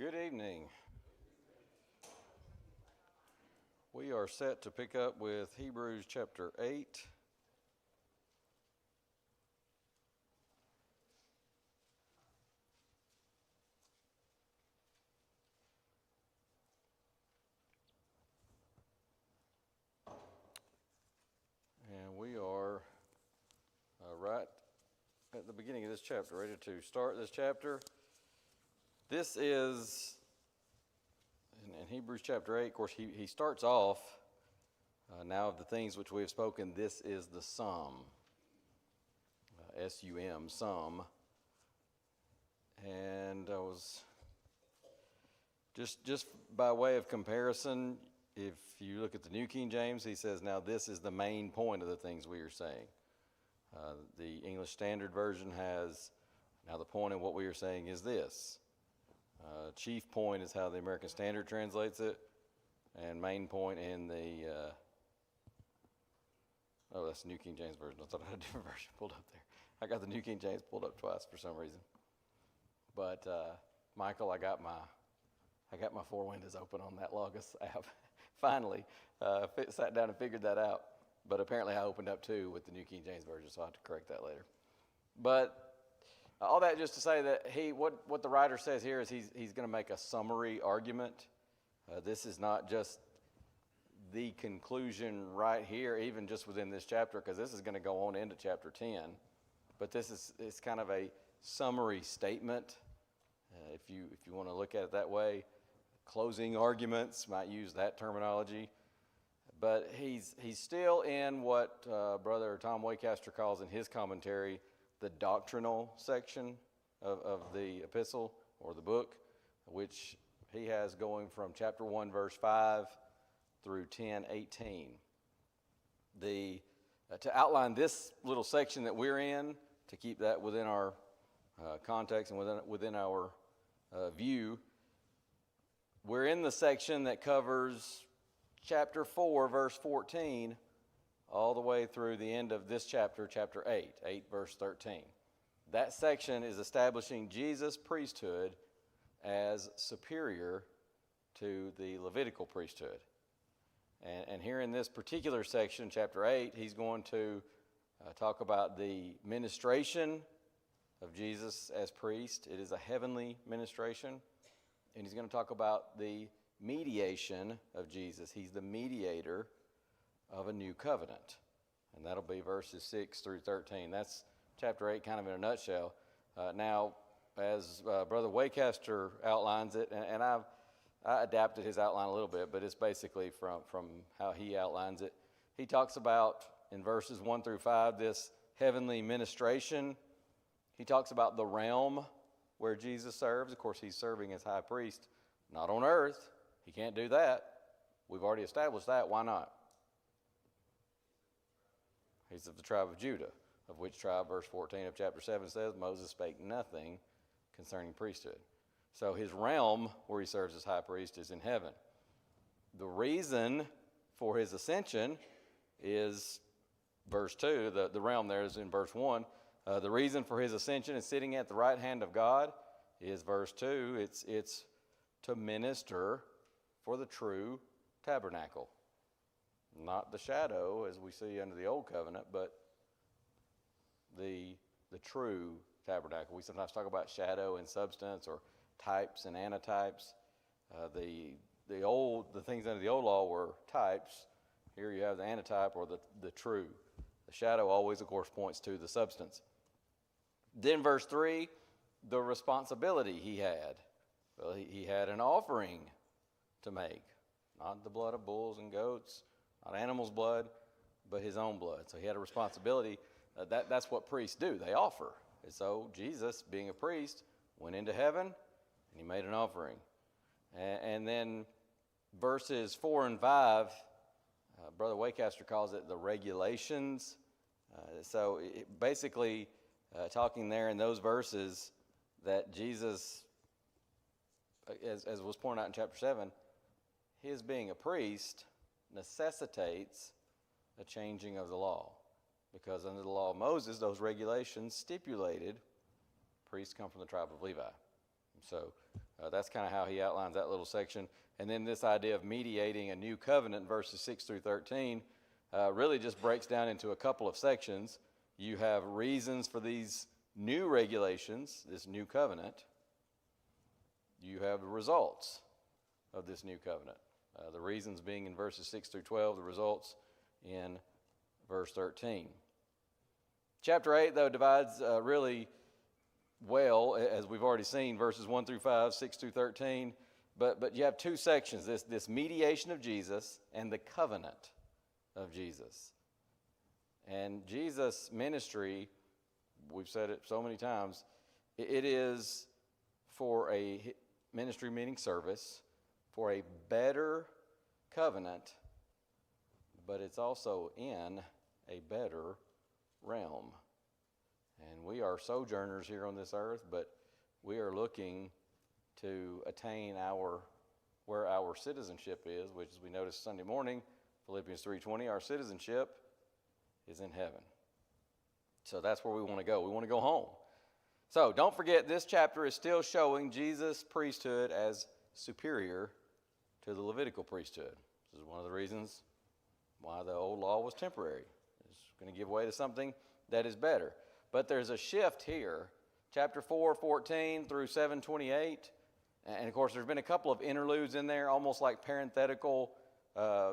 Good evening. We are set to pick up with Hebrews chapter 8. And we are right at the beginning of this chapter, ready to start this chapter. This is, in Hebrews chapter 8, of course, he starts off, now of the things which we have spoken, this is the sum, S-U-M, sum. And I was, just by way of comparison, if you look at the New King James, he says, now this is the main point of the things we are saying. The English Standard Version has, now the point of what we are saying is this. Chief point is how the American Standard translates it, and main point in the, that's the New King James Version. I thought I had a different version pulled up there. I got the New King James pulled up twice for some reason. But Michael, I got my four windows open on that Logos app. Finally, sat down and figured that out. But apparently I opened up two with the New King James Version, so I'll have to correct that later. But all that just to say that what the writer says here is he's going to make a summary argument. This is not just the conclusion right here, even just within this chapter, because this is going to go on into chapter 10. But it's kind of a summary statement, if you want to look at it that way. Closing arguments, might use that terminology. But he's still in what Brother Tom Waycaster calls in his commentary the doctrinal section of the epistle or the book, which he has going from chapter 1, verse 5 through 10:18. To outline this little section that we're in, to keep that within our context and within our view, we're in the section that covers chapter 4, verse 14, all the way through the end of this chapter, chapter 8, verse 13. That section is establishing Jesus' priesthood as superior to the Levitical priesthood. And here in this particular section, chapter 8, he's going to talk about the ministration of Jesus as priest. It is a heavenly ministration. And he's going to talk about the mediation of Jesus. He's the mediator of a new covenant. And that'll be verses 6 through 13. That's chapter 8 kind of in a nutshell. Now, as Brother Waycaster outlines it, and I adapted his outline a little bit, but it's basically from how he outlines it. He talks about, in verses 1 through 5, this heavenly ministration. He talks about the realm where Jesus serves. Of course, he's serving as high priest, not on earth. He can't do that. We've already established that. Why not? He's of the tribe of Judah, of which tribe, verse 14 of chapter 7 says, Moses spake nothing concerning priesthood. So his realm, where he serves as high priest, is in heaven. The reason for his ascension is verse 2. The realm there is in verse 1. The reason for his ascension is sitting at the right hand of God is verse 2. It's to minister for the true tabernacle. Not the shadow, as we see under the old covenant, but the true tabernacle. We sometimes talk about shadow and substance, or types and antitypes. The things under the old law were types. Here you have the antitype, or the true. The shadow always, of course, points to the substance. Then verse 3, the responsibility he had. Well, he had an offering to make. Not the blood of bulls and goats, not animals' blood, but his own blood. So he had a responsibility. That's what priests do. They offer. And so Jesus, being a priest, went into heaven and he made an offering. And then verses 4 and 5, Brother Waycaster calls it the regulations. So basically talking there in those verses that Jesus, as was pointed out in chapter 7, his being a priest necessitates a changing of the law. Because under the law of Moses, those regulations stipulated priests come from the tribe of Levi. So That's kind of how he outlines that little section. And then this idea of mediating a new covenant, verses 6 through 13, really just breaks down into a couple of sections. You have reasons for these new regulations, this new covenant. You have the results of this new covenant. The reasons being in verses 6 through 12, the results in verse 13. Chapter 8, though, divides really well, as we've already seen, verses 1 through 5, 6 through 13. But you have two sections, this mediation of Jesus and the covenant of Jesus. And Jesus' ministry, we've said it so many times, it is for a ministry meaning service, for a better covenant, but it's also in a better realm. And we are sojourners here on this earth, but we are looking to attain where our citizenship is, which, as we noticed Sunday morning, Philippians 3:20, our citizenship is in heaven. So that's where we want to go. We want to go home. So don't forget, this chapter is still showing Jesus' priesthood as superior to the Levitical priesthood. This is one of the reasons why the old law was temporary. It's going to give way to something that is better. But there's a shift here. Chapter 4:14 through 7:28. And, of course, there's been a couple of interludes in there, almost like parenthetical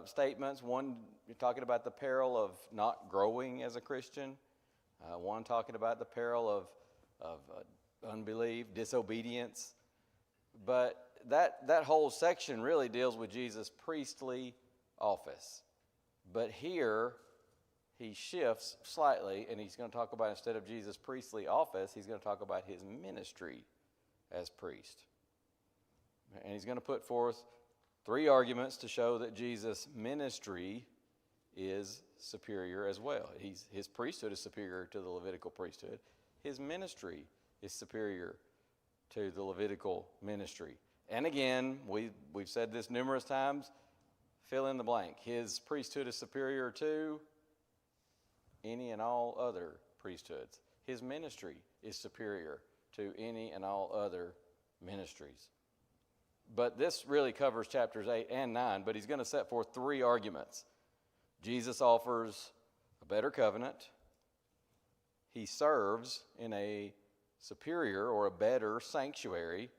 statements. One, you're talking about the peril of not growing as a Christian. One talking about the peril of unbelief, disobedience. But that whole section really deals with Jesus' priestly office. But here, he shifts slightly, and he's going to talk about, instead of Jesus' priestly office, he's going to talk about his ministry as priest. And he's going to put forth 3 arguments to show that Jesus' ministry is superior as well. His priesthood is superior to the Levitical priesthood. His ministry is superior to the Levitical ministry. And again, we've said this numerous times, fill in the blank. His priesthood is superior to any and all other priesthoods. His ministry is superior to any and all other ministries. But this really covers chapters 8 and 9, but he's going to set forth 3 arguments. Jesus offers a better covenant. He serves in a superior or a better sanctuary,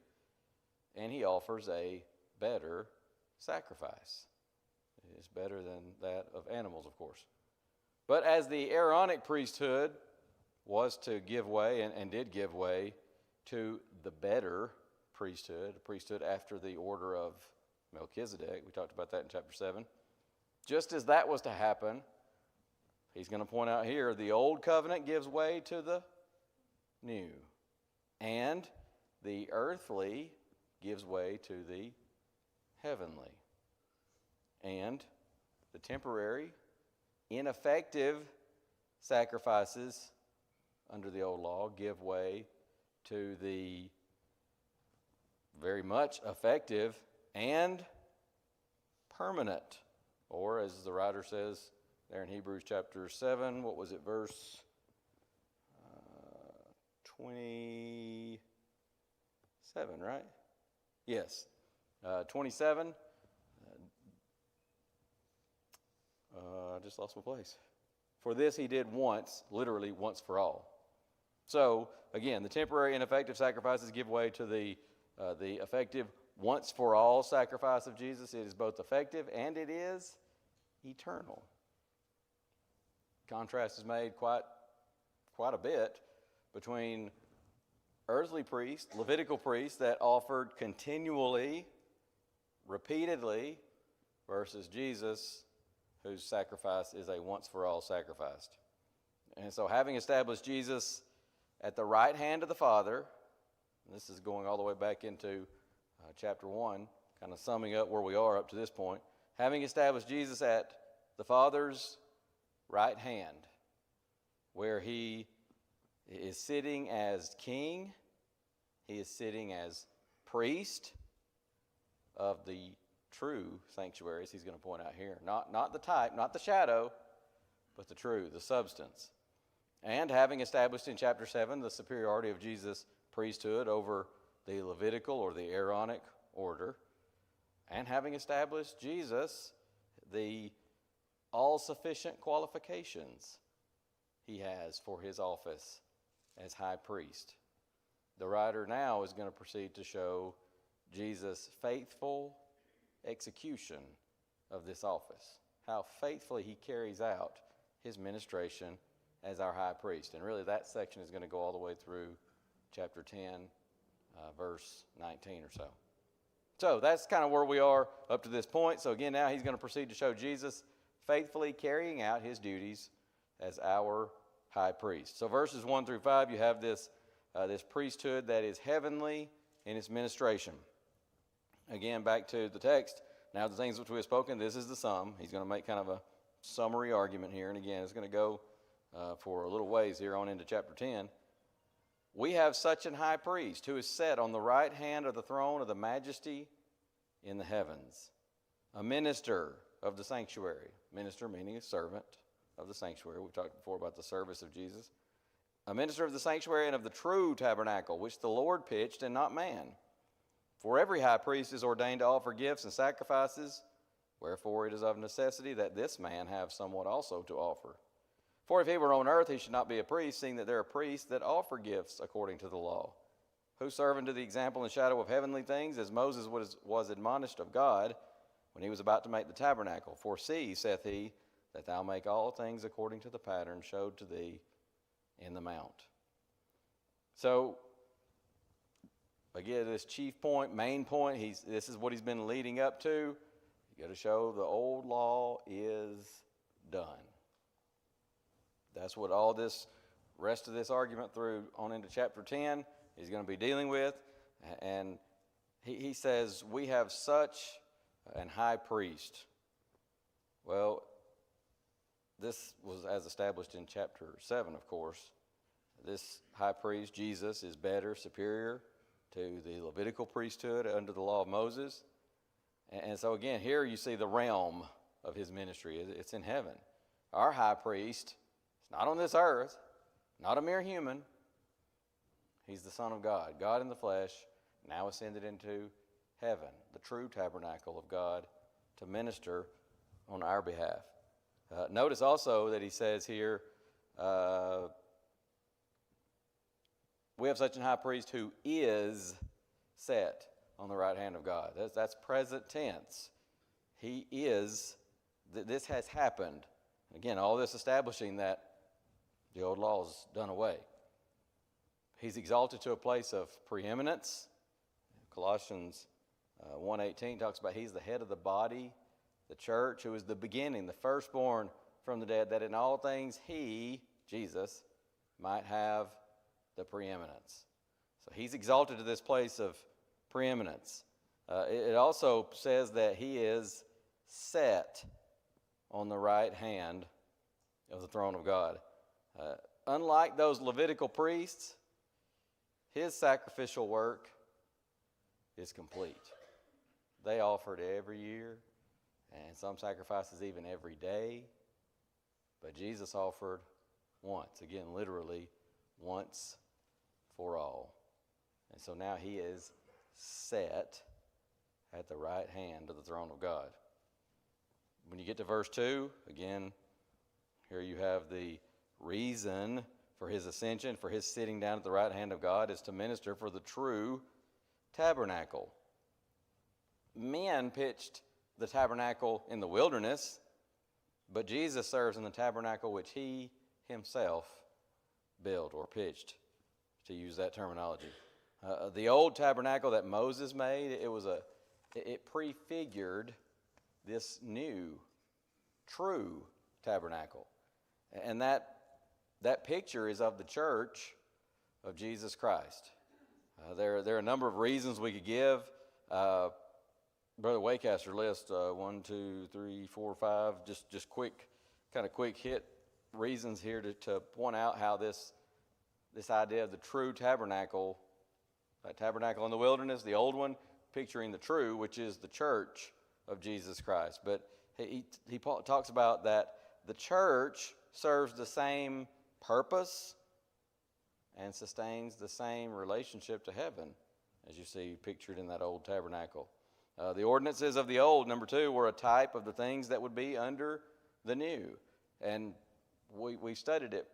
and he offers a better sacrifice. It's better than that of animals, of course. But as the Aaronic priesthood was to give way and did give way to the better priesthood, a priesthood after the order of Melchizedek. We talked about that in chapter 7. Just as that was to happen, he's going to point out here, the old covenant gives way to the new. And the earthly gives way to the heavenly. And the temporary, ineffective sacrifices under the old law give way to the very much effective and permanent, or as the writer says there in Hebrews chapter 7, what was it, verse 27, right? Yes, 27. I just lost my place. For this he did once, literally once for all. So, again, the temporary ineffective sacrifices give way to the effective once-for-all sacrifice of Jesus. It is both effective and it is eternal. Contrast is made quite a bit between earthly priests, Levitical priests that offered continually, repeatedly, versus Jesus, whose sacrifice is a once-for-all sacrifice. And so having established Jesus at the right hand of the Father, and this is going all the way back into chapter 1, kind of summing up where we are up to this point. Having established Jesus at the Father's right hand, where he is sitting as king, he is sitting as priest of the true sanctuaries, he's going to point out here. Not the type, not the shadow, but the true, the substance. And having established in chapter 7 the superiority of Jesus' priesthood over the Levitical or the Aaronic order, and having established Jesus, the all-sufficient qualifications he has for his office as high priest. The writer now is going to proceed to show Jesus' faithful execution of this office, how faithfully he carries out his ministration as our high priest. And really that section is going to go all the way through chapter 10, verse 19 or so. So that's kind of where we are up to this point. So again, now he's going to proceed to show Jesus faithfully carrying out his duties as our high priest. So verses 1 through 5, you have this priesthood that is heavenly in its ministration. Again, back to the text. Now the things which we have spoken, this is the sum. He's going to make kind of a summary argument here. And again, it's going to go for a little ways here on into chapter 10. We have such an high priest who is set on the right hand of the throne of the majesty in the heavens, a minister of the sanctuary. Minister meaning a servant of the sanctuary. We've talked before about the service of Jesus. A minister of the sanctuary and of the true tabernacle, which the Lord pitched and not man. For every high priest is ordained to offer gifts and sacrifices, wherefore it is of necessity that this man have somewhat also to offer. For if he were on earth, he should not be a priest, seeing that there are priests that offer gifts according to the law, who serve unto the example and shadow of heavenly things, as Moses was admonished of God when he was about to make the tabernacle. For see, saith he, that thou make all things according to the pattern showed to thee in the mount. So, again, this chief point, main point, this is what he's been leading up to. You got to show the old law is done. That's what all this rest of this argument through on into chapter 10 is going to be dealing with. And he says, we have such an high priest. Well, this was as established in chapter 7, of course. This high priest, Jesus, is better, superior to the Levitical priesthood under the law of Moses. And so again, here you see the realm of his ministry. It's in heaven. Our high priest is not on this earth, not a mere human. He's the Son of God, God in the flesh, now ascended into heaven, the true tabernacle of God to minister on our behalf. Notice also that he says here, we have such a high priest who is set on the right hand of God. That's present tense. He is, this has happened. Again, all this establishing that the old law is done away. He's exalted to a place of preeminence. Colossians 1:18 talks about he's the head of the body, the church, who is the beginning, the firstborn from the dead, that in all things he, Jesus, might have the preeminence. So he's exalted to this place of preeminence. It also says that he is set on the right hand of the throne of God. Unlike those Levitical priests, his sacrificial work is complete. They offered every year, and some sacrifices even every day. But Jesus offered once, again, literally, once for all. And so now he is set at the right hand of the throne of God. When you get to verse 2, again, here you have the reason for his ascension, for his sitting down at the right hand of God, is to minister for the true tabernacle. Men pitched the tabernacle in the wilderness, but Jesus serves in the tabernacle which he himself built or pitched, to use that terminology. The old tabernacle that Moses made, it prefigured this new, true tabernacle. And that picture is of the church of Jesus Christ. There are a number of reasons we could give. Brother Waycaster lists 1, 2, 3, 4, 5, just quick hit reasons here to point out how this idea of the true tabernacle, that tabernacle in the wilderness, the old one, picturing the true, which is the church of Jesus Christ. But he talks about that the church serves the same purpose and sustains the same relationship to heaven as you see pictured in that old tabernacle. The ordinances of the old, number 2, were a type of the things that would be under the new. And we studied it,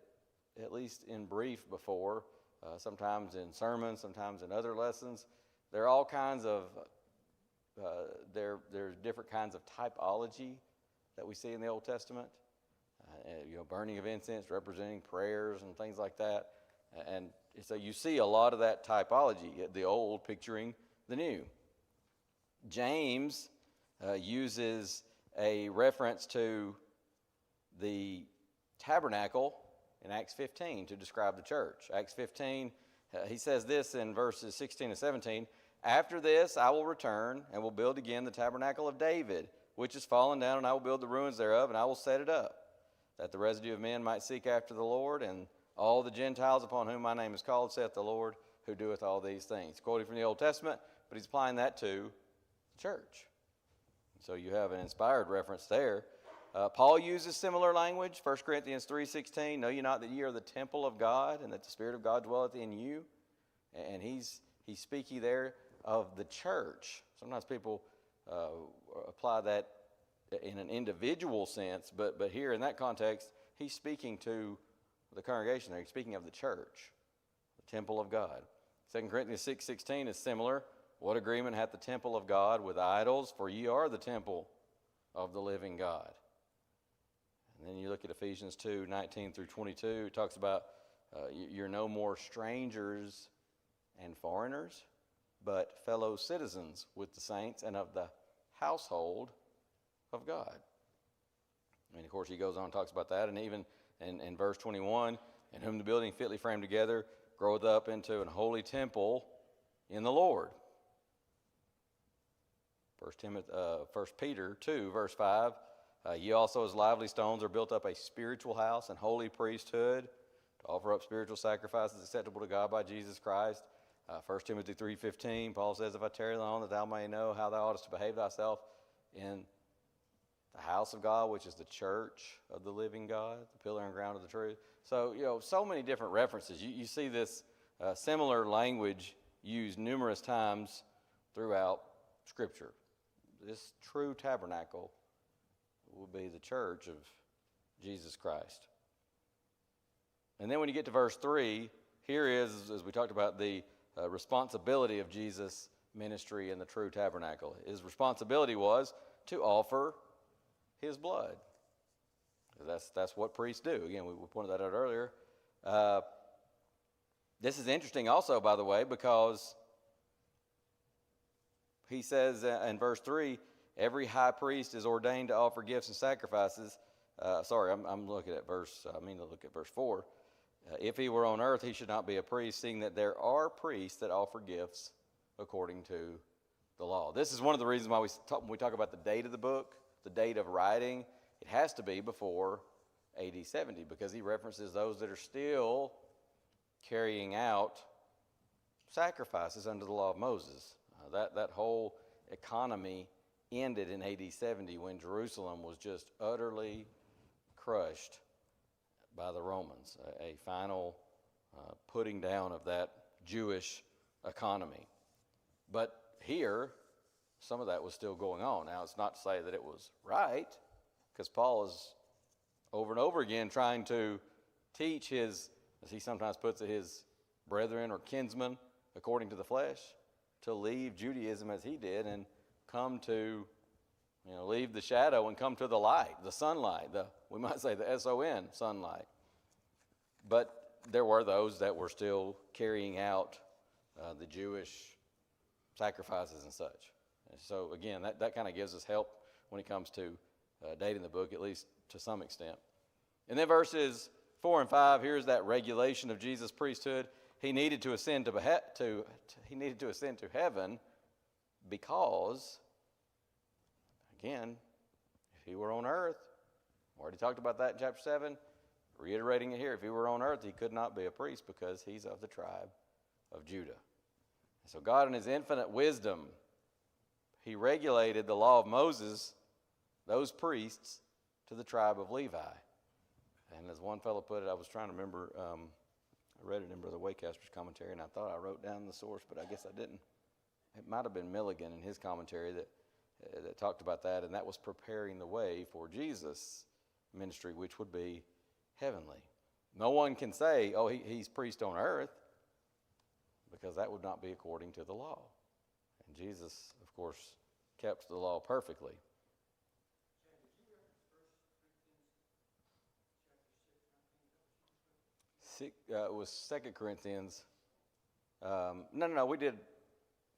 at least in brief, before, sometimes in sermons, sometimes in other lessons. There are all kinds of, there's different kinds of typology that we see in the Old Testament. Burning of incense representing prayers and things like that. And so you see a lot of that typology, the old picturing the new. James uses a reference to the tabernacle in Acts 15 to describe the church. Acts 15, he says this in verses 16 and 17, "After this I will return and will build again the tabernacle of David, which is fallen down, and I will build the ruins thereof, and I will set it up, that the residue of men might seek after the Lord, and all the Gentiles upon whom my name is called, saith the Lord, who doeth all these things." Quoting from the Old Testament, but he's applying that to the church. So you have an inspired reference there. Paul uses similar language, 1 Corinthians 3:16, "Know ye not that ye are the temple of God, and that the Spirit of God dwelleth in you?" And he's speaking there of the church. Sometimes people apply that in an individual sense, but here in that context, he's speaking to the congregation there. He's speaking of the church, the temple of God. 2 Corinthians 6:16 is similar. "What agreement hath the temple of God with idols? For ye are the temple of the living God." And then you look at Ephesians 2:19 through 22. It talks about you're no more strangers and foreigners, but fellow citizens with the saints and of the household of God. And of course he goes on and talks about that, and even in verse 21, "In whom the building fitly framed together groweth up into an holy temple in the Lord." 1 Peter 2, verse 5, "Ye also as lively stones are built up a spiritual house and holy priesthood, to offer up spiritual sacrifices acceptable to God by Jesus Christ." 1 Timothy 3:15, Paul says, "If I tarry long, that thou may know how thou oughtest to behave thyself in the house of God, which is the church of the living God, the pillar and ground of the truth." So, so many different references. You see this similar language used numerous times throughout Scripture. This true tabernacle will be the church of Jesus Christ. And then when you get to verse 3, here is, as we talked about, the responsibility of Jesus' ministry in the true tabernacle. His responsibility was to offer his blood. That's what priests do. Again, we pointed that out earlier. This is interesting also, by the way, because he says in verse 3, "Every high priest is ordained to offer gifts and sacrifices." I'm looking at verse 4. "If he were on earth, he should not be a priest, seeing that there are priests that offer gifts according to the law." This is one of the reasons why when we talk about the date of the book, the date of writing, it has to be before AD 70, because he references those that are still carrying out sacrifices under the law of Moses. That whole economy ended in AD 70 when Jerusalem was just utterly crushed by the Romans, a final putting down of that Jewish economy. But here, some of that was still going on. Now, it's not to say that it was right, because Paul is over and over again trying to teach his, as he sometimes puts it, his brethren or kinsmen according to the flesh, to leave Judaism as he did and come to, leave the shadow and come to the light, the sunlight, we might say the S-O-N, sunlight. But there were those that were still carrying out the Jewish sacrifices and such. And so again, that kind of gives us help when it comes to dating the book, at least to some extent. And then verses 4 and 5, here's that regulation of Jesus' priesthood. He needed to ascend to heaven because, again, if he were on earth, we already talked about that in chapter 7, reiterating it here, if he were on earth, he could not be a priest because he's of the tribe of Judah. And so God in his infinite wisdom, he regulated the law of Moses, those priests, to the tribe of Levi. And as one fellow put it, I was trying to remember, I read it in Brother Waycaster's commentary, and I thought I wrote down the source, but I guess I didn't. it might have been Milligan in his commentary that talked about that, and that was preparing the way for Jesus' ministry, which would be heavenly. No one can say, oh, he's priest on earth, because that would not be according to the law. And Jesus, of course, kept the law perfectly. It was 2 Corinthians. No, we did.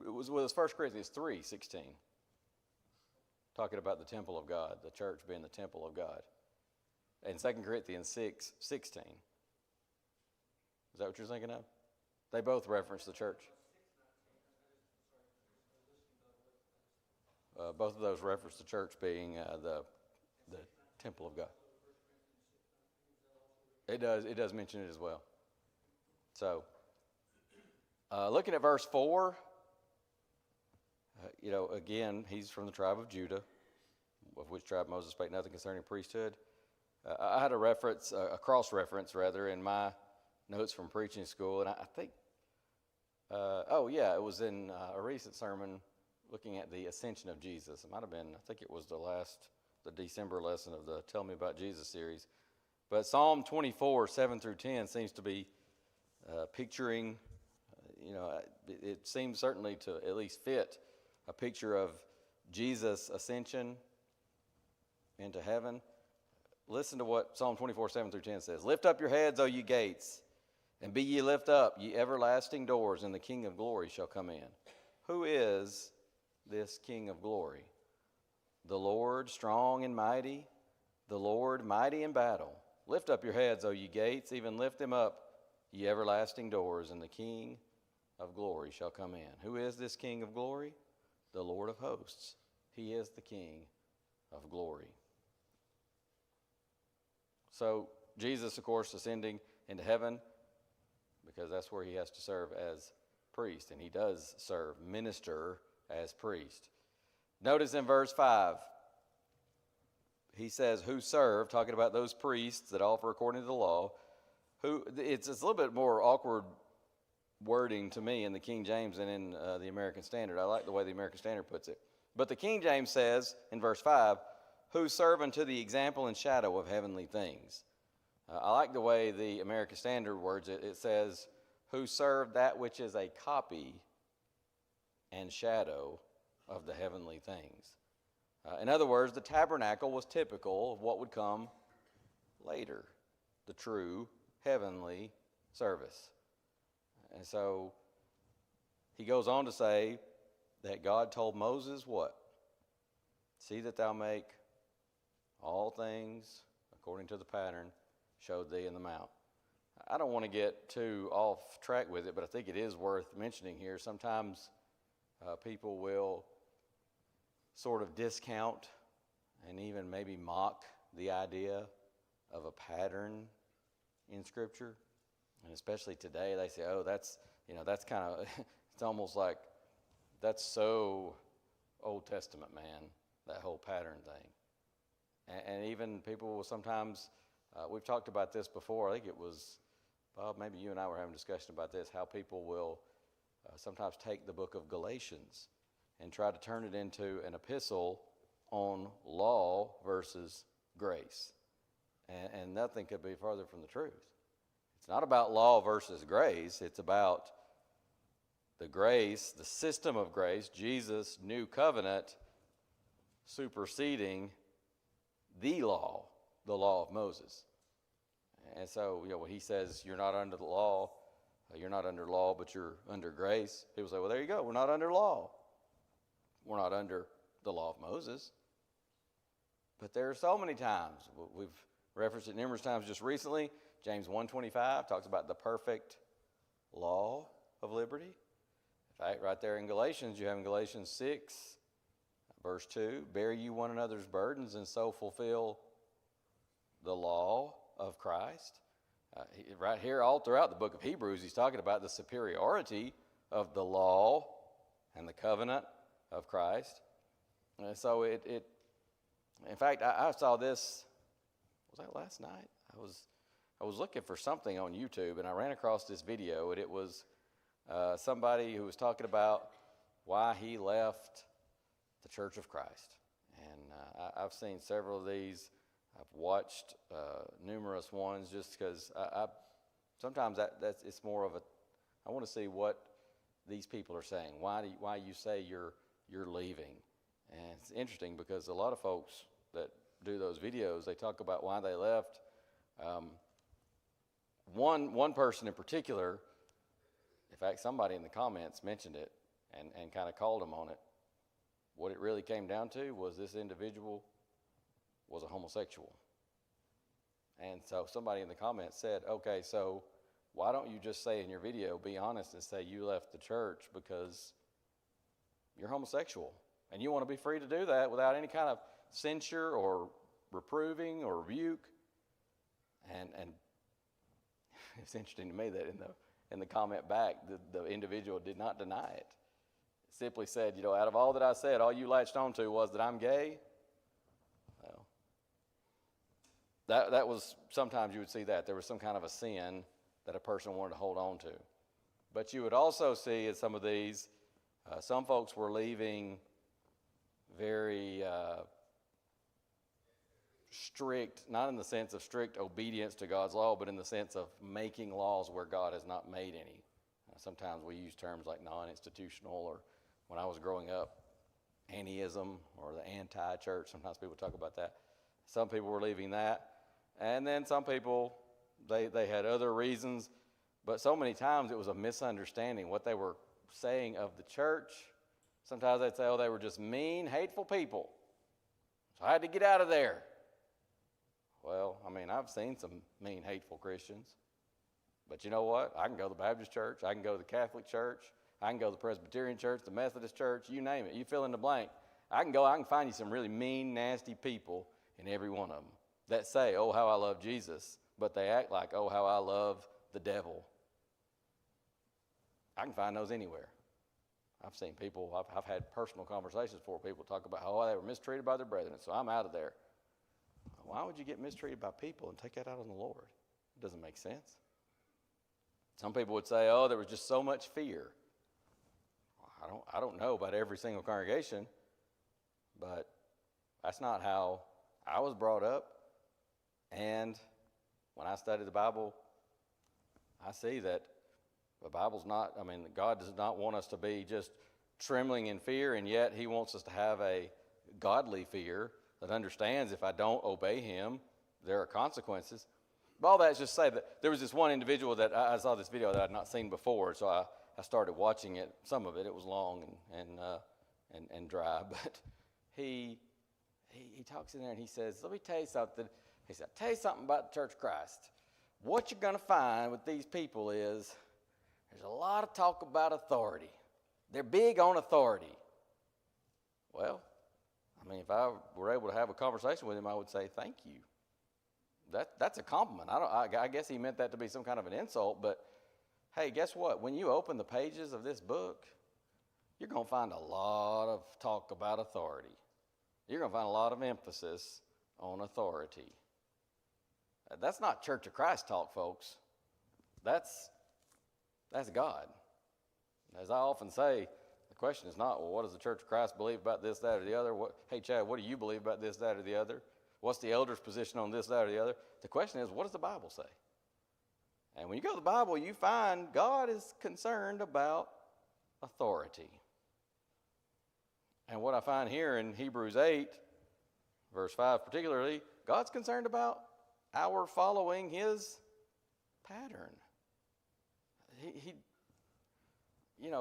It was 1 Corinthians 3:16. Talking about the temple of God, the church being the temple of God. And 2 Corinthians 6:16. Is that what you're thinking of? They both reference the church. Both of those reference the church being the temple of God. It does mention it as well. So, looking at verse 4, again, he's from the tribe of Judah, of which tribe Moses spake nothing concerning priesthood. I had a cross-reference, in my notes from preaching school, and I think, it was in a recent sermon looking at the ascension of Jesus. It might have been, I think it was the December lesson of the Tell Me About Jesus series. But Psalm 24, 7 through 10 seems to be picturing, it seems certainly to at least fit a picture of Jesus' ascension into heaven. Listen to what Psalm 24, 7 through 10 says. Lift up your heads, O ye gates, and be ye lift up, ye everlasting doors, and the King of glory shall come in. Who is this King of glory? The Lord strong and mighty, the Lord mighty in battle. Lift up your heads, O ye gates, even lift them up, ye everlasting doors, and the King of glory shall come in. Who is this King of glory? The Lord of hosts. He is the King of glory. So Jesus, of course, ascending into heaven, because that's where he has to serve as priest, and he does minister as priest. Notice in verse 5, he says, who serve, talking about those priests that offer according to the law. It's a little bit more awkward wording to me in the King James than in the American Standard. I like the way the American Standard puts it. But the King James says in verse 5, who serve unto the example and shadow of heavenly things. I like the way the American Standard words it. It says, who serve that which is a copy and shadow of the heavenly things. In other words, the tabernacle was typical of what would come later, the true heavenly service. And so he goes on to say that God told Moses what? See that thou make all things according to the pattern showed thee in the mount. I don't want to get too off track with it, but I think it is worth mentioning here. Sometimes people will sort of discount and even maybe mock the idea of a pattern in Scripture. And especially today, they say, oh, that's kind of, it's almost like that's so Old Testament, man, that whole pattern thing. And even people will sometimes, we've talked about this before, I think it was, Bob, maybe you and I were having a discussion about this, how people will sometimes take the book of Galatians and try to turn it into an epistle on law versus grace. And nothing could be farther from the truth. It's not about law versus grace. It's about the grace, the system of grace, Jesus' new covenant superseding the law of Moses. And so, when he says you're not under the law, you're not under law, but you're under grace, people say, well, there you go. We're not under law. We're not under the law of Moses. But there are so many times, we've referenced it numerous times just recently, James 1:25 talks about the perfect law of liberty. In fact, right there in Galatians, you have in Galatians 6, verse 2, bear you one another's burdens and so fulfill the law of Christ. Right here, all throughout the book of Hebrews, he's talking about the superiority of the law and the covenant of Christ. And so in fact, I saw this, was that last night? I was looking for something on YouTube, and I ran across this video, and it was somebody who was talking about why he left the Church of Christ. And I've seen several of these. I've watched numerous ones just because sometimes it's more of I want to see what these people are saying. Why you say you're leaving? And it's interesting because a lot of folks that do those videos, they talk about why they left. One person in particular, in fact, somebody in the comments mentioned it and kind of called him on it. What it really came down to was this individual was a homosexual. And so somebody in the comments said, okay, so why don't you just say in your video, be honest and say you left the church because you're homosexual and you want to be free to do that without any kind of censure or reproving or rebuke. And it's interesting to me that in the comment back, the individual did not deny it. It simply said, out of all that I said, all you latched onto was that I'm gay. Well, that was, sometimes you would see that. There was some kind of a sin that a person wanted to hold on to. But you would also see in some of these, some folks were leaving very strict, not in the sense of strict obedience to God's law, but in the sense of making laws where God has not made any. Sometimes we use terms like non-institutional, or when I was growing up, antiism or the anti-church. Sometimes people talk about that. Some people were leaving that. And then some people, they had other reasons, but so many times it was a misunderstanding what they were saying of the church. Sometimes they'd say, oh, they were just mean, hateful people, so I had to get out of there. Well, I've seen some mean, hateful Christians, but you know what? I can go to the Baptist church, I can go to the Catholic church, I can go to the Presbyterian church, the Methodist church, you name it, you fill in the blank. I can find you some really mean, nasty people in every one of them that say, oh, how I love Jesus, but they act like, oh, how I love the devil. I can find those anywhere. I've seen people, I've had personal conversations before people talk about how they were mistreated by their brethren, so I'm out of there. Why would you get mistreated by people and take that out on the Lord? It doesn't make sense. Some people would say, oh, there was just so much fear. I don't know about every single congregation, but that's not how I was brought up. And when I study the Bible, I see that the Bible's not, God does not want us to be just trembling in fear, and yet he wants us to have a godly fear that understands if I don't obey him, there are consequences. But all that's just to say that there was this one individual that I saw this video that I'd not seen before, so I started watching it. Some of it was long and dry, but he talks in there and he says, let me tell you something. He said, tell you something about the Church of Christ. What you're going to find with these people is there's a lot of talk about authority. They're big on authority. Well, if I were able to have a conversation with him, I would say, thank you. That's a compliment. I guess he meant that to be some kind of an insult, but hey, guess what? When you open the pages of this book, you're going to find a lot of talk about authority. You're going to find a lot of emphasis on authority. That's not Church of Christ talk, folks. That's God. As I often say, the question is not, well, what does the Church of Christ believe about this, that, or the other? Hey, Chad, what do you believe about this, that, or the other? What's the elder's position on this, that, or the other? The question is, what does the Bible say? And when you go to the Bible, you find God is concerned about authority. And what I find here in Hebrews 8, verse 5 particularly, God's concerned about our following his pattern.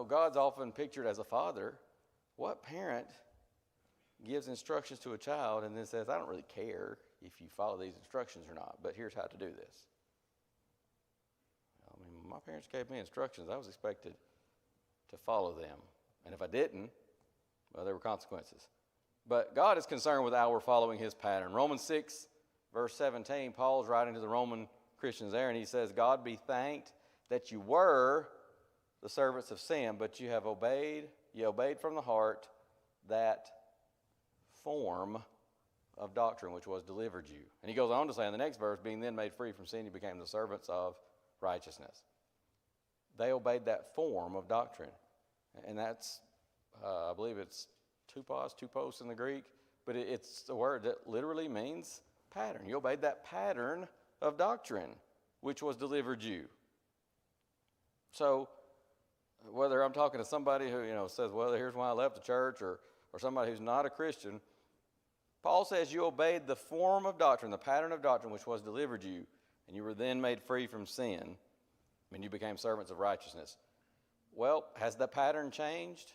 God's often pictured as a father. What parent gives instructions to a child and then says, I don't really care if you follow these instructions or not, but here's how to do this? My parents gave me instructions. I was expected to follow them. And if I didn't, well, there were consequences. But God is concerned with our following his pattern. Romans 6, verse 17, Paul's writing to the Roman Christians there, and he says, God be thanked that you were the servants of sin, but you obeyed from the heart that form of doctrine which was delivered you. And he goes on to say in the next verse, being then made free from sin, you became the servants of righteousness. They obeyed that form of doctrine. And that's I believe it's tupos in the Greek, but it's a word that literally means pattern. You obeyed that pattern of doctrine which was delivered you. So whether I'm talking to somebody who, says, well, here's why I left the church, or somebody who's not a Christian, Paul says you obeyed the form of doctrine, the pattern of doctrine which was delivered you, and you were then made free from sin, and you became servants of righteousness. Well, has that pattern changed?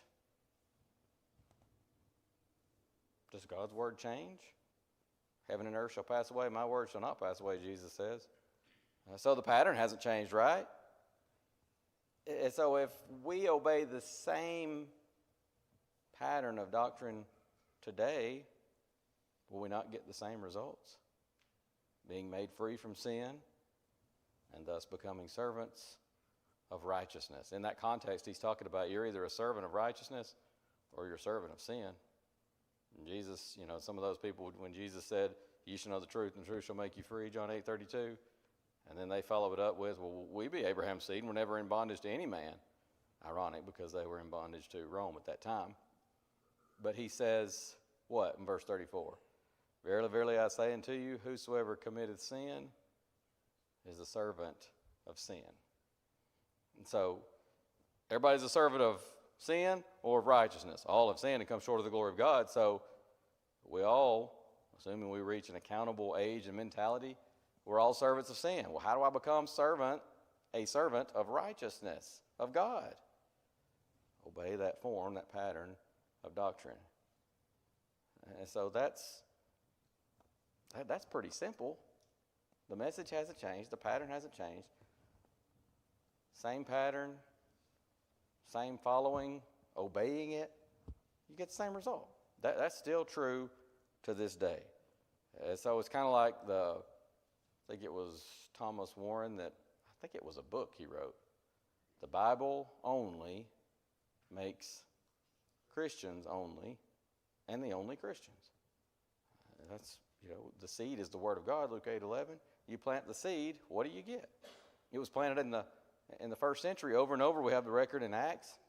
Does God's word change? Heaven and earth shall pass away, my word shall not pass away, Jesus says. So the pattern hasn't changed, right? And so if we obey the same pattern of doctrine today, will we not get the same results? Being made free from sin and thus becoming servants of righteousness. In that context, he's talking about you're either a servant of righteousness or you're a servant of sin. And Jesus, some of those people, when Jesus said, you shall know the truth, and the truth shall make you free, John 8:32, and then they followed it up with, well, we be Abraham's seed, and we're never in bondage to any man. Ironic, because they were in bondage to Rome at that time. But he says, what, in verse 34? Verily, verily, I say unto you, whosoever committeth sin is a servant of sin. And so, everybody's a servant of sin or of righteousness. All have sinned and come short of the glory of God. So, we all, assuming we reach an accountable age and mentality, we're all servants of sin. Well, how do I become a servant of righteousness, of God? Obey that form, that pattern of doctrine. And so that's pretty simple. The message hasn't changed. The pattern hasn't changed. Same pattern, same following, obeying it, you get the same result. That's still true to this day. So it's kind of like I think it was Thomas Warren I think it was a book he wrote. The Bible only makes Christians only, and the only Christians. That's, the seed is the word of God, Luke 8:11. You plant the seed, what do you get? It was planted in the first century over and over. We have the record in Acts.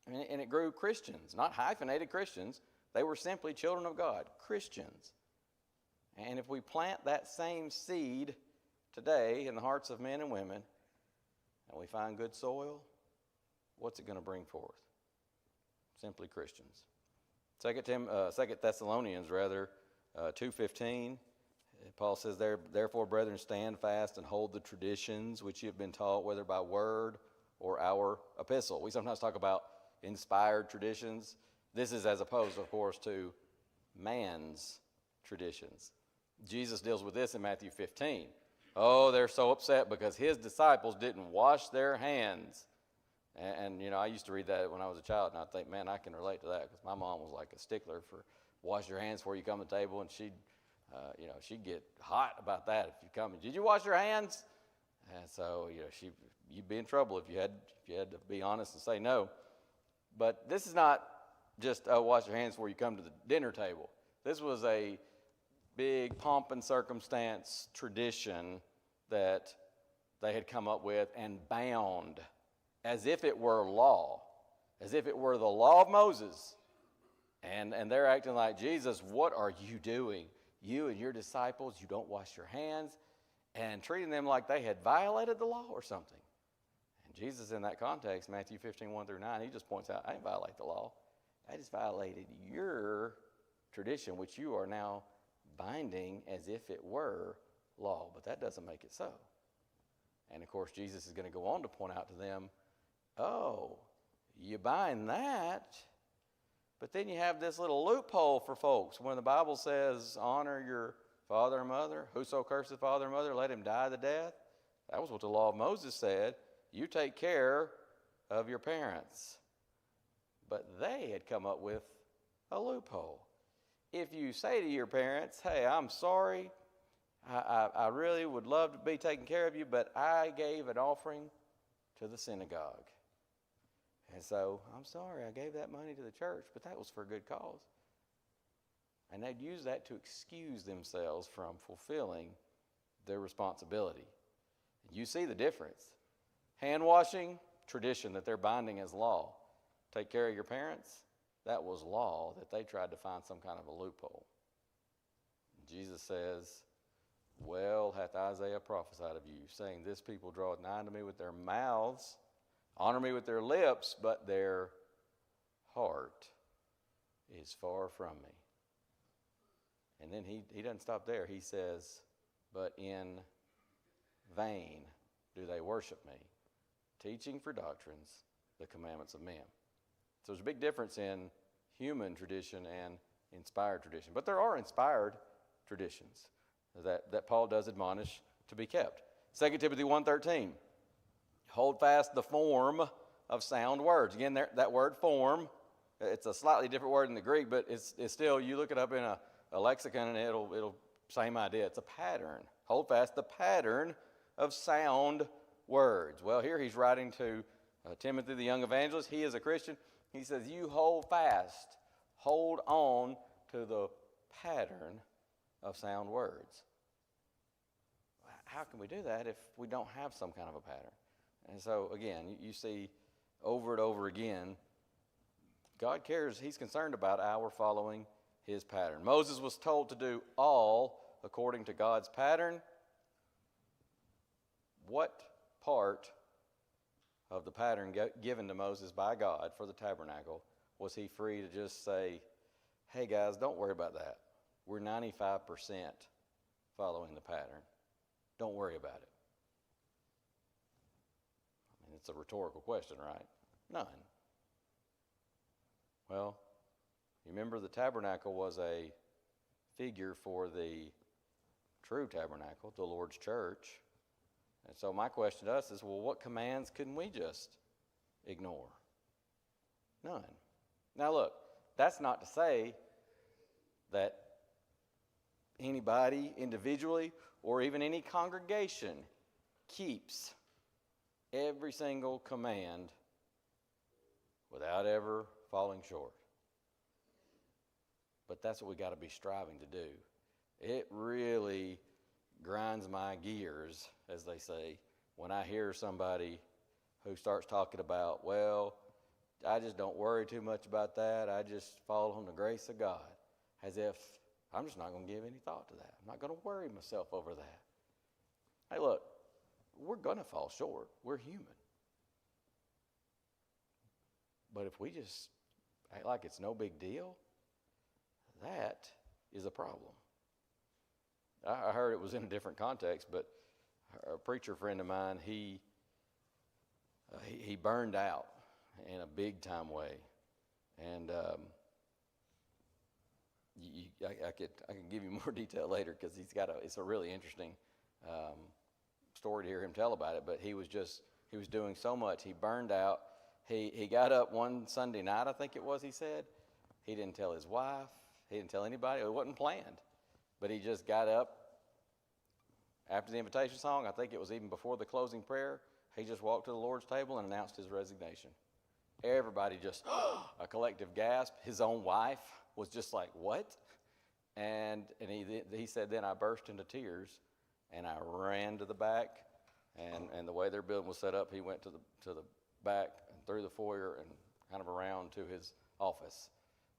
And it grew Christians, not hyphenated Christians. They were simply children of God, Christians. And if we plant that same seed today in the hearts of men and women, and we find good soil, what's it going to bring forth? Simply Christians. 2 Thessalonians 2:15, Paul says, therefore, brethren, stand fast and hold the traditions which you have been taught, whether by word or our epistle. We sometimes talk about inspired traditions. This is as opposed, of course, to man's traditions. Jesus deals with this in Matthew 15. Oh, they're so upset because his disciples didn't wash their hands. And I used to read that when I was a child, and I think, man, I can relate to that, because my mom was like a stickler for wash your hands before you come to the table, and she'd get hot about that if you come. Did you wash your hands? And so, you'd be in trouble if you had to be honest and say no. But this is not just wash your hands before you come to the dinner table. This was a big pomp and circumstance tradition that they had come up with and bound as if it were law, as if it were the law of Moses. And they're acting like, Jesus, what are you doing? You and your disciples, you don't wash your hands, and treating them like they had violated the law or something. And Jesus, in that context, Matthew 15:1-9, he just points out, I didn't violate the law. I just violated your tradition, which you are now binding as if it were law. But that doesn't make it so. And, of course, Jesus is going to go on to point out to them, oh, you bind that, but then you have this little loophole for folks. When the Bible says, honor your father and mother, whoso curseth father and mother, let him die the death. That was what the law of Moses said. You take care of your parents. But they had come up with a loophole. If you say to your parents, hey, I'm sorry, I really would love to be taking care of you, but I gave an offering to the synagogue. And so, I'm sorry, I gave that money to the church, but that was for a good cause. And they'd use that to excuse themselves from fulfilling their responsibility. You see the difference. Hand washing, tradition that they're binding as law. take care of your parents, that was law that they tried to find some kind of a loophole. Jesus says, well hath Isaiah prophesied of you, saying, this people draweth nigh unto me with their mouths, honor me with their lips, but their heart is far from me. And then he doesn't stop there. He says, but in vain do they worship me, teaching for doctrines the commandments of men. So there's a big difference in human tradition and inspired tradition. But there are inspired traditions that Paul does admonish to be kept. 2 Timothy 1:13, hold fast the form of sound words. Again, that word form, it's a slightly different word in the Greek, but it's still, you look it up in a lexicon and it'll same idea. It's a pattern. Hold fast the pattern of sound words. Well, here he's writing to Timothy, the young evangelist. He is a Christian. He says, you hold fast, hold on to the pattern of sound words. How can we do that if we don't have some kind of a pattern? And so, again, you see over and over again, God cares. He's concerned about our following his pattern. Moses was told to do all according to God's pattern. What part of the pattern given to Moses by God for the tabernacle was he free to just say, hey guys, don't worry about that. We're 95% following the pattern. Don't worry about it. I mean, it's a rhetorical question, right? None. Well, you remember the tabernacle was a figure for the true tabernacle, the Lord's church. And so my question to us is, well, what commands couldn't we just ignore? None. Now look, that's not to say that anybody individually or even any congregation keeps every single command without ever falling short. But that's what we got to be striving to do. It really grinds my gears, as they say, when I hear somebody who starts talking about, well, I just don't worry too much about that. I just fall on the grace of God, as if I'm just not going to give any thought to that. I'm not going to worry myself over that. Hey, look, we're going to fall short. We're human. But if we just act like it's no big deal, that is a problem. I heard it was in a different context, but a preacher friend of mine, he burned out in a big time way, and I can give you more detail later because it's a really interesting story to hear him tell about it. But he was doing so much, he burned out. He got up one Sunday night, I think it was. He said he didn't tell his wife, he didn't tell anybody. It wasn't planned. But he just got up after the invitation song. I think it was even before the closing prayer. He just walked to the Lord's table and announced his resignation. Everybody just, a collective gasp. His own wife was just like, what? And he said, then I burst into tears, and I ran to the back. And the way their building was set up, he went to the back and through the foyer and kind of around to his office.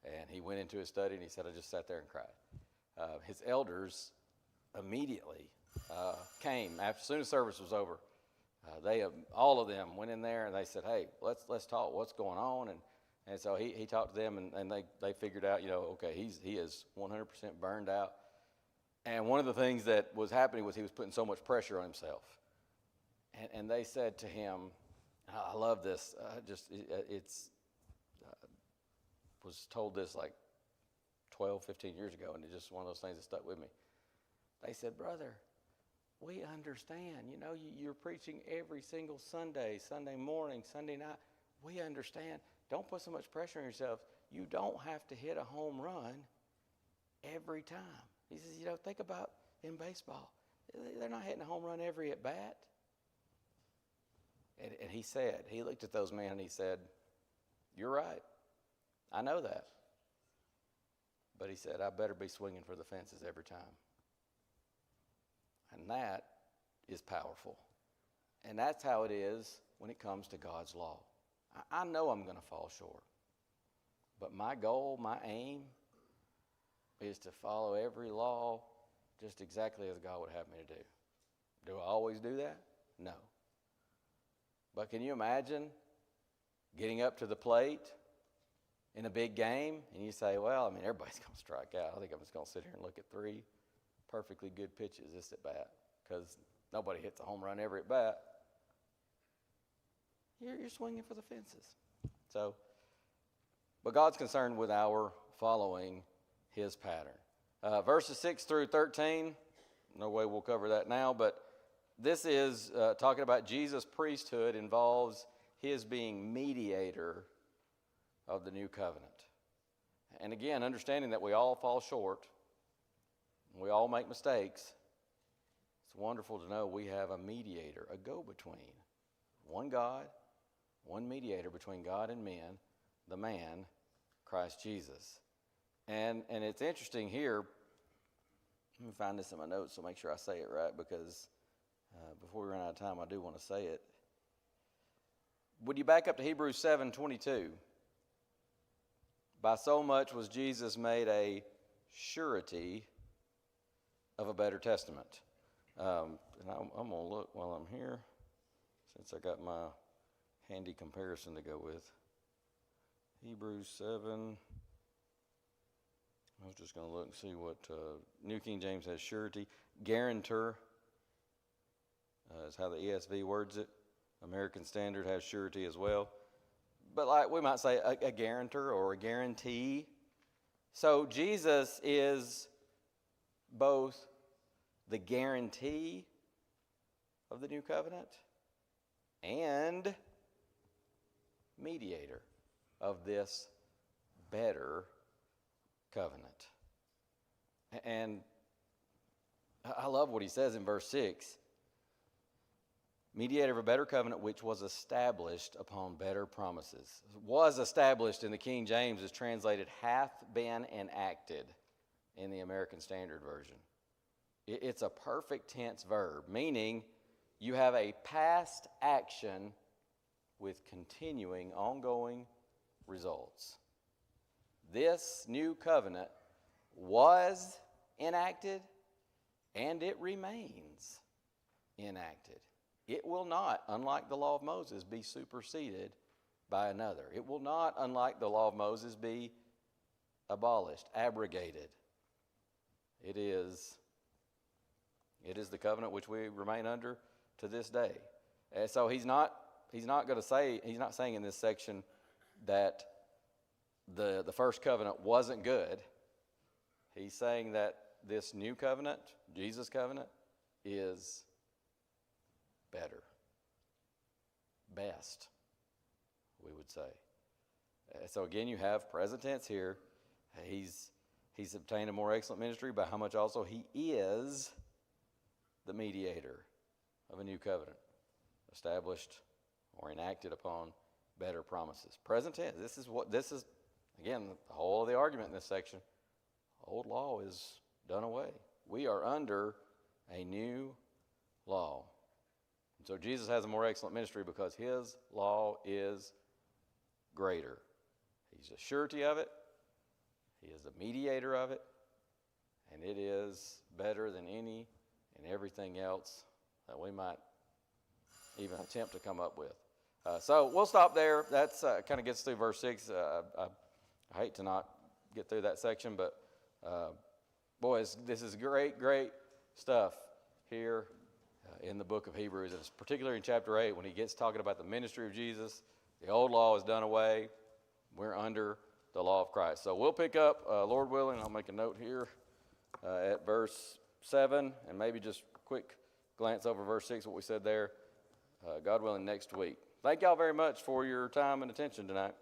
And he went into his study, and he said, I just sat there and cried. His elders immediately came as soon as service was over. All of them went in there and they said, hey, let's talk. What's going on? And so he talked to them, and they figured out, okay, he is 100% burned out. And one of the things that was happening was he was putting so much pressure on himself. And they said to him, I love this. Was told this like 12, 15 years ago, and it's just one of those things that stuck with me. They said, brother, we understand. You're preaching every single Sunday, Sunday morning, Sunday night. We understand. Don't put so much pressure on yourself. You don't have to hit a home run every time. He says, think about in baseball. They're not hitting a home run every at bat. And he looked at those men and he said, you're right. I know that. But he said, I better be swinging for the fences every time. And that is powerful. And that's how it is when it comes to God's law. I know I'm going to fall short. But my goal, my aim, is to follow every law just exactly as God would have me to do. Do I always do that? No. But can you imagine getting up to the plate in a big game and you say, well, I mean, everybody's going to strike out. I think I'm just going to sit here and look at 3 perfectly good pitches this at bat because nobody hits a home run every at bat. You're swinging for the fences. So, but God's concerned with our following his pattern. Verses 6 through 13, no way we'll cover that now, but this is talking about Jesus' priesthood involves his being mediator of the new covenant. And again, understanding that we all fall short, we all make mistakes, it's wonderful to know we have a mediator, a go-between. One God, one mediator between God and men, the man, Christ Jesus. And it's interesting here, let me find this in my notes so make sure I say it right because before we run out of time I do want to say it. Would you back up to Hebrews 7:22? By so much was Jesus made a surety of a better testament. And I'm going to look while I'm here since I got my handy comparison to go with. Hebrews 7. I was just going to look and see what New King James has surety. Guarantor is how the ESV words it. American Standard has surety as well. But like we might say a guarantor or a guarantee. So Jesus is both the guarantee of the new covenant and mediator of this better covenant. And I love what he says in verse 6. Mediator of a better covenant which was established upon better promises. Was established in the King James is translated hath been enacted in the American Standard Version. It's a perfect tense verb, meaning you have a past action with continuing, ongoing results. This new covenant was enacted and it remains enacted. It will not, unlike the law of Moses, be superseded by another. It will not, unlike the law of Moses, be abolished, abrogated. It is the covenant which we remain under to this day. And so he's not saying in this section that the first covenant wasn't good. He's saying that this new covenant, Jesus' covenant, is better, best, we would say. So again, you have present tense here. He's obtained a more excellent ministry, but how much also he is the mediator of a new covenant, established or enacted upon better promises. Present tense. This is again the whole of the argument in this section. Old law is done away. We are under a new law. And so Jesus has a more excellent ministry because his law is greater. He's a surety of it. He is the mediator of it. And it is better than any and everything else that we might even attempt to come up with. So we'll stop there. That's kind of gets through verse 6. I hate to not get through that section, but boys, this is great stuff here in the book of Hebrews. It's particularly in chapter 8 when he gets talking about the ministry of Jesus. The old law is done away. We're under the law of Christ. So we'll pick up, Lord willing, I'll make a note here at verse 7 and maybe just a quick glance over verse 6, what we said there. God willing, next week. Thank y'all very much for your time and attention tonight.